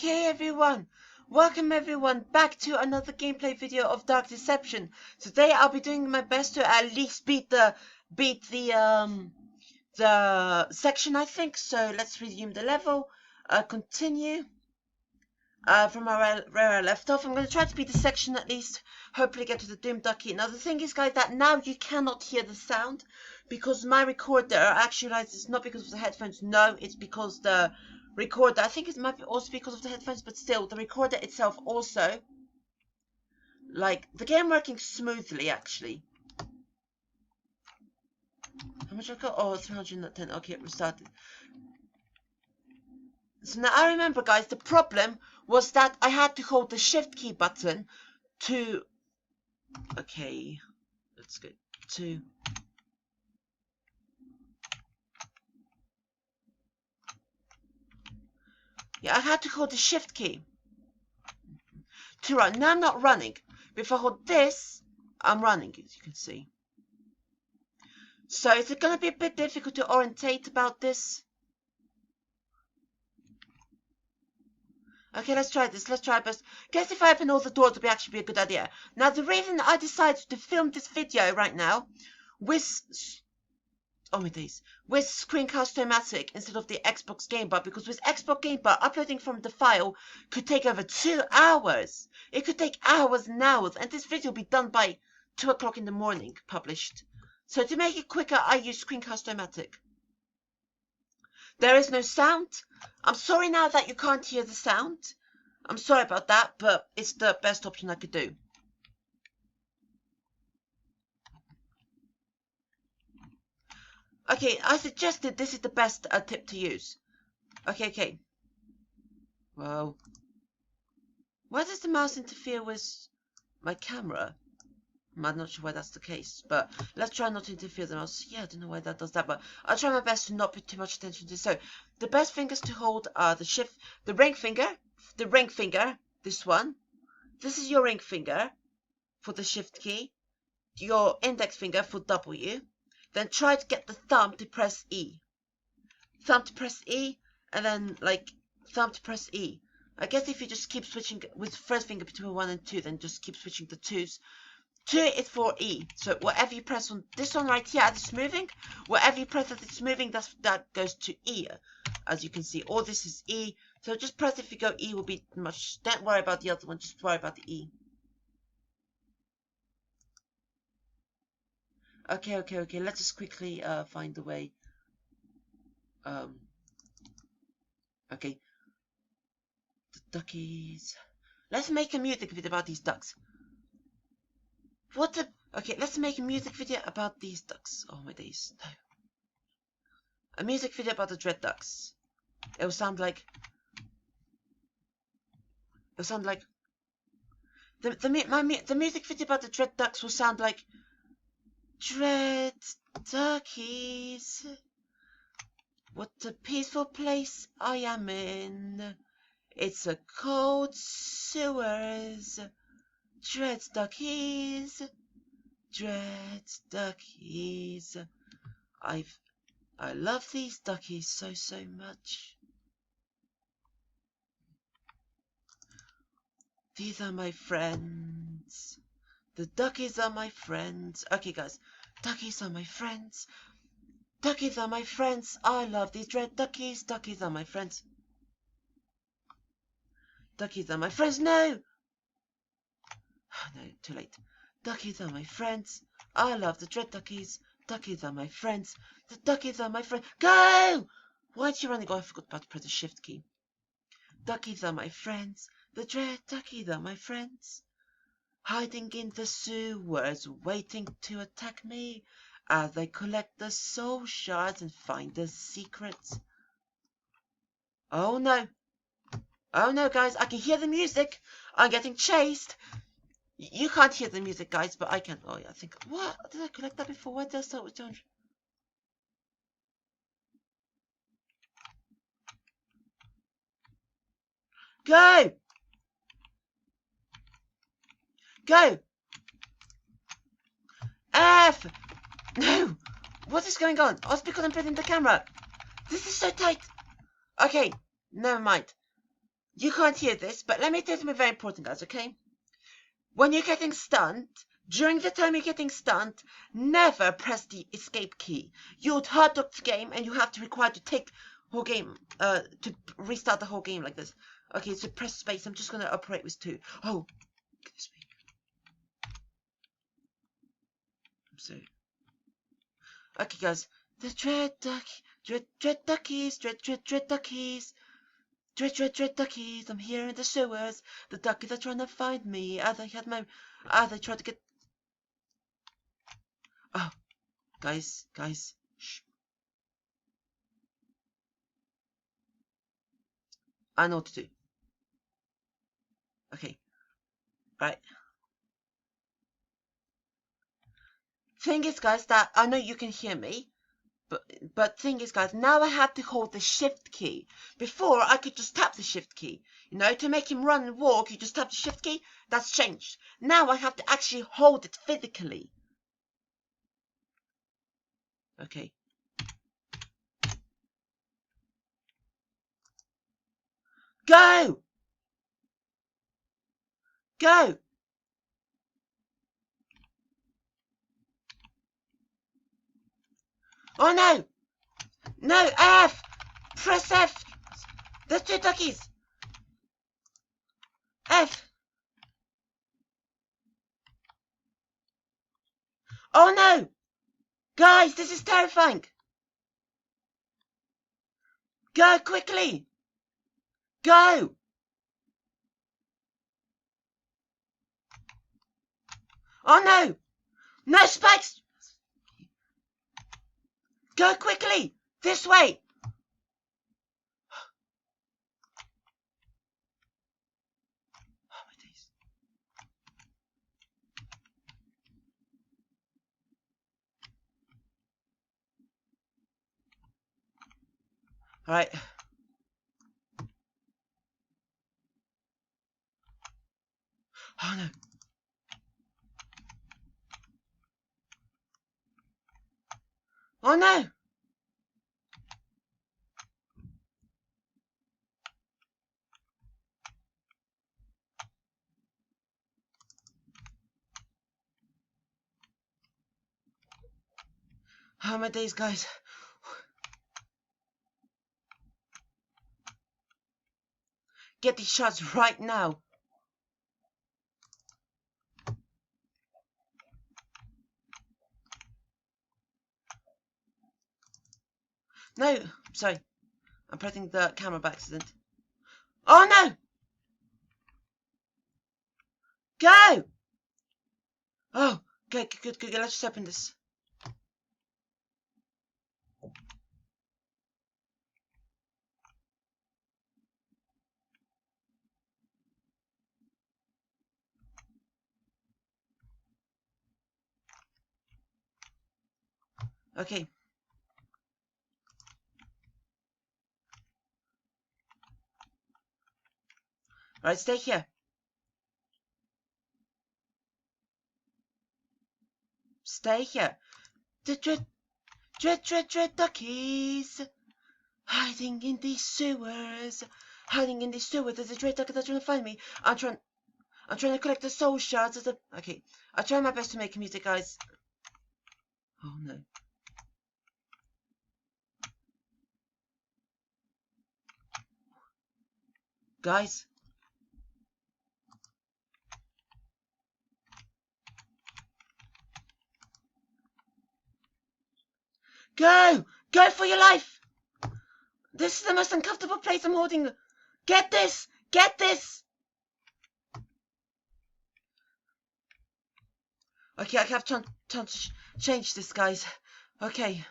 Hey everyone! Welcome everyone back to another gameplay video of Dark Deception. Today I'll be doing my best to at least beat the section, I think. So let's resume the level. Continue from where I left off. I'm going to try to beat the section at least. Hopefully get to the Doom Ducky. Now the thing is, guys, that now you cannot hear the sound because my recorder, I actually realized it's not because of the headphones. No, it's because the recorder, I think it might be also because of the headphones, but still, the recorder itself also, like, the game working smoothly, actually. How much I got? Oh, 310. Okay, it restarted. So now I remember, guys, the problem was that I had to hold the shift key button to... Okay, let's go to... Yeah, I had to hold the shift key to run. Now I'm not running. But if I hold this, I'm running, as you can see. So is it going to be a bit difficult to orientate about this? Okay, let's try this. Let's try best. Guess if I open all the doors, it'll actually be a good idea. Now, the reason I decided to film this video right now with... Oh my days. With Screencast-O-Matic instead of the Xbox Game Bar, because with Xbox Game Bar, uploading from the file could take over 2 hours. It could take hours and hours, and this video will be done by 2 o'clock in the morning, published. So to make it quicker, I use Screencast-O-Matic. There is no sound. I'm sorry now that you can't hear the sound. I'm sorry about that, but it's the best option I could do. Okay, I suggested this is the best tip to use. Okay. Well, why does the mouse interfere with my camera? I'm not sure why that's the case, but let's try not to interfere with the mouse. Yeah, I don't know why that does that, but I'll try my best to not pay too much attention to this. So, the best fingers to hold are the ring finger, this one. This is your ring finger for the shift key, your index finger for W. Then try to get the thumb to press E. Thumb to press E, and then, like, thumb to press E. I guess if you just keep switching with the first finger between 1 and 2, then just keep switching the 2s. 2 is for E. So whatever you press on this one right here as it's moving, whatever you press as it's moving, that goes to E, as you can see. All this is E. So just press if you go E will be much. Don't worry about the other one, just worry about the E. Okay. Let's just quickly find the way. Okay. The duckies. Let's make a music video about these ducks. Okay, let's make a music video about these ducks. Oh my days, no. A music video about the dread ducks. It will sound like... The music video about the dread ducks will sound like... Dread duckies. What a peaceful place I am in. It's a cold sewers. Dread duckies. Dread duckies. I love these duckies so much. These are my friends. The duckies are my friends. Okay, guys. Duckies are my friends. Duckies are my friends. I love these dread duckies. Duckies are my friends. Duckies are my friends. No! No, too late. Duckies are my friends. I love the dread duckies. Duckies are my friends. The duckies are my friends. Go! Why'd you running? Oh, I forgot about to press the shift key. Duckies are my friends. The dread duckies are my friends. Hiding in the sewers, waiting to attack me as I collect the soul shards and find the secrets. Oh no. Oh no, guys, I can hear the music. I'm getting chased. You can't hear the music, guys, but I can. Oh yeah, I think. What? Did I collect that before? Why did I start with 200? Go! Go! F! No! What is going on? Oh, it's because I'm putting the camera. This is so tight. Okay, never mind. You can't hear this, but let me tell you something very important, guys, okay? When you're getting stunned, during the time you're getting stunned, never press the escape key. You'd hard up the game, and you have to require to take whole game, to restart the whole game like this. Okay, so press space. I'm just gonna operate with 2. Oh, goodness me. I'm sorry. Okay, guys. The dread duckies, dread duckies. Dread duckies, I'm here in the sewers. The duckies are trying to find me. They tried to get... Oh, guys, shh. I know what to do. Okay, right. Thing is, guys, that I know you can hear me, but thing is, guys, now I have to hold the shift key. Before, I could just tap the shift key. You know, to make him run and walk, you just tap the shift key. That's changed. Now I have to actually hold it physically. Okay. Go! Go! Oh no! No, F! Press F! There's 2 duckies! F! Oh no! Guys, this is terrifying! Go quickly! Go! Oh no! No spikes! Go quickly! This way! Oh my days. Alright. Oh no. Oh no! Oh my days, guys. Get these shots right now. No, sorry. I'm pressing the camera by accident. Oh no! Go! Oh, good. Let's just open this. Okay. Alright, stay here. Stay here. The dread duckies. Hiding in these sewers. There's a dread ducky that's trying to find me. I'm trying to collect the soul shards. Okay. I try my best to make music, guys. Oh no. Guys. Go! Go for your life! This is the most uncomfortable place I'm holding. Get this! Get this! Okay, I have to change this, guys. Okay.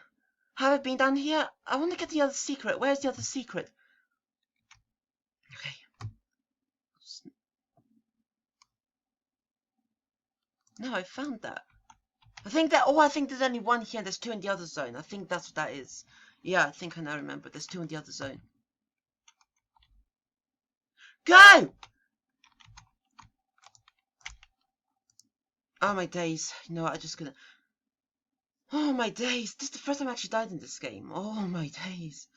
Have I been down here? I want to get the other secret. Where's the other secret? Okay. No, I found that. I think there's only 1 here. There's 2 in the other zone. I think that's what that is. Yeah, I think I now remember. There's 2 in the other zone. Go! Oh my days. You know what, I'm just gonna... Oh my days. This is the first time I actually died in this game. Oh my days.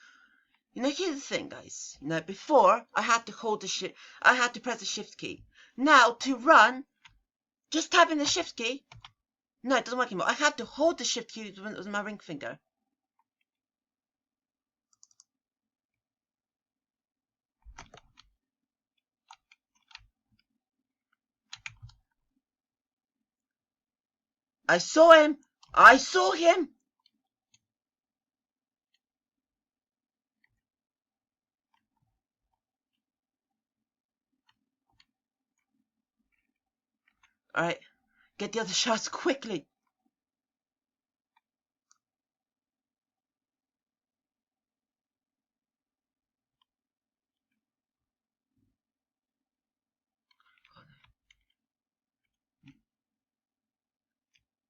You know, here's the thing, guys. You know, before I had to hold the shift, I had to press the shift key. Now to run, just tapping the shift key. No, it doesn't work anymore. I had to hold the shift key with my ring finger. I saw him. I saw him. All right, get the other shots quickly.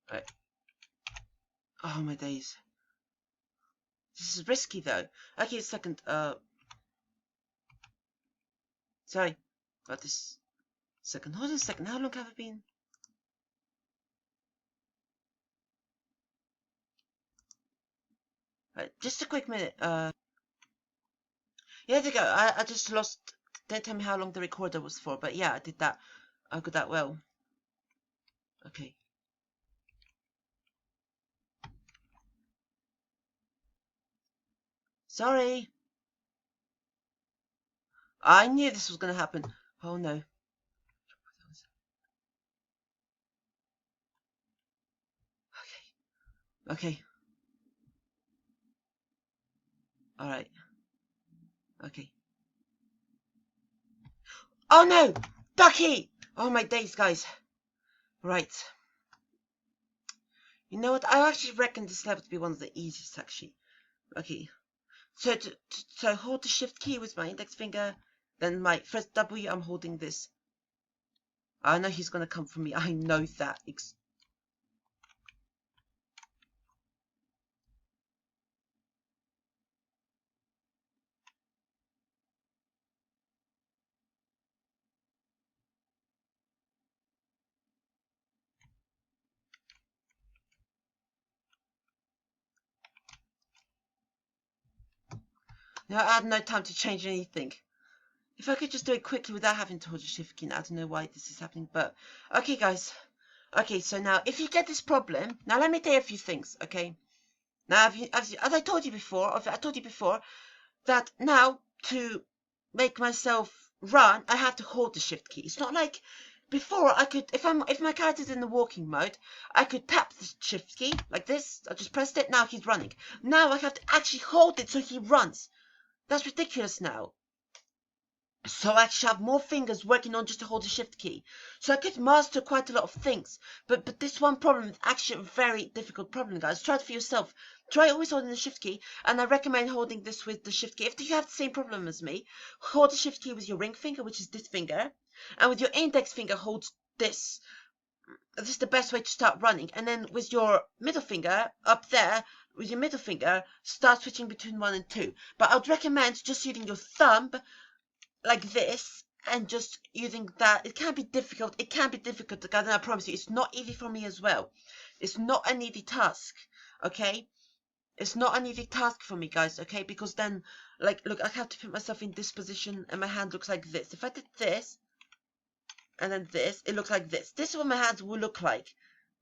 All right. Oh my days. This is risky though. Okay, a second. Sorry. Got this. Second. Hold on a second. How long have I been? Right, just a quick minute. Yeah, there you go. I just lost. Don't tell me how long the recorder was for, but yeah, I did that. I got that well. Okay. Sorry. I knew this was gonna happen. Oh no. Okay. Okay. All right. Okay. Oh no! Ducky! Oh my days, guys. Right. You know what? I actually reckon this level to be one of the easiest, actually. Okay. So hold the shift key with my index finger. Then my first W, I'm holding this. I know he's gonna come for me. I know that. No, I had no time to change anything. If I could just do it quickly without having to hold the shift key. I don't know why this is happening, but okay, guys. Okay, so now if you get this problem, now let me tell you a few things. Okay. Now, as I told you before, that now to make myself run, I have to hold the shift key. It's not like before I could, if my character's in the walking mode, I could tap the shift key like this. I just pressed it. Now he's running. Now I have to actually hold it so he runs. That's ridiculous now. So I actually have more fingers working on just to hold the shift key. So I could master quite a lot of things. But this one problem is actually a very difficult problem, guys. Try it for yourself. Try always holding the shift key. And I recommend holding this with the shift key. If you have the same problem as me, hold the shift key with your ring finger, which is this finger. And with your index finger, hold this. This is the best way to start running. And then with your middle finger up there, with your middle finger, start switching between 1 and 2. But I'd recommend just using your thumb like this and just using that. It can be difficult, guys, and I promise you it's not easy for me as well. It's not an easy task, okay? It's not an easy task for me, guys, okay? Because then, like, look, I have to put myself in this position and my hand looks like this. If I did this and then this, it looks like this. This is what my hands will look like.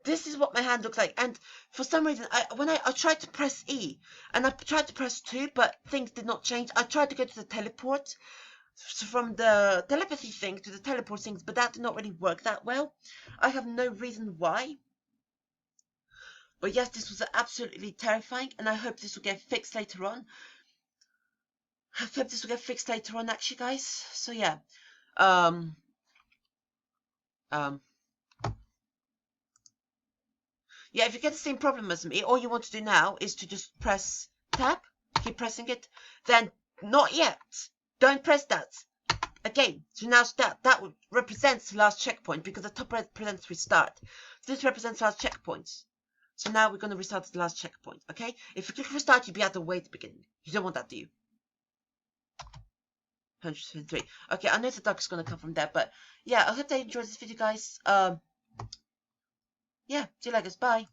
This is what my hand looks like. And for some reason, when I tried to press E and I tried to press 2, but things did not change. I tried to go to the teleport from the telepathy thing to the teleport things, but that did not really work that well. I have no reason why. But yes, this was absolutely terrifying, and I hope this will get fixed later on. Actually, guys. So yeah. Yeah, if you get the same problem as me, all you want to do now is to just press tab, keep pressing it, then not yet. Don't press that. Again, so now that represents the last checkpoint because the top represents restart. This represents last checkpoints. So now we're going to restart the last checkpoint, okay? If you click restart, you'll be at the way at the beginning. You don't want that, do you? 123. Okay, I know the duck is going to come from there, but yeah, I hope they enjoyed this video, guys. Yeah, see you later, bye.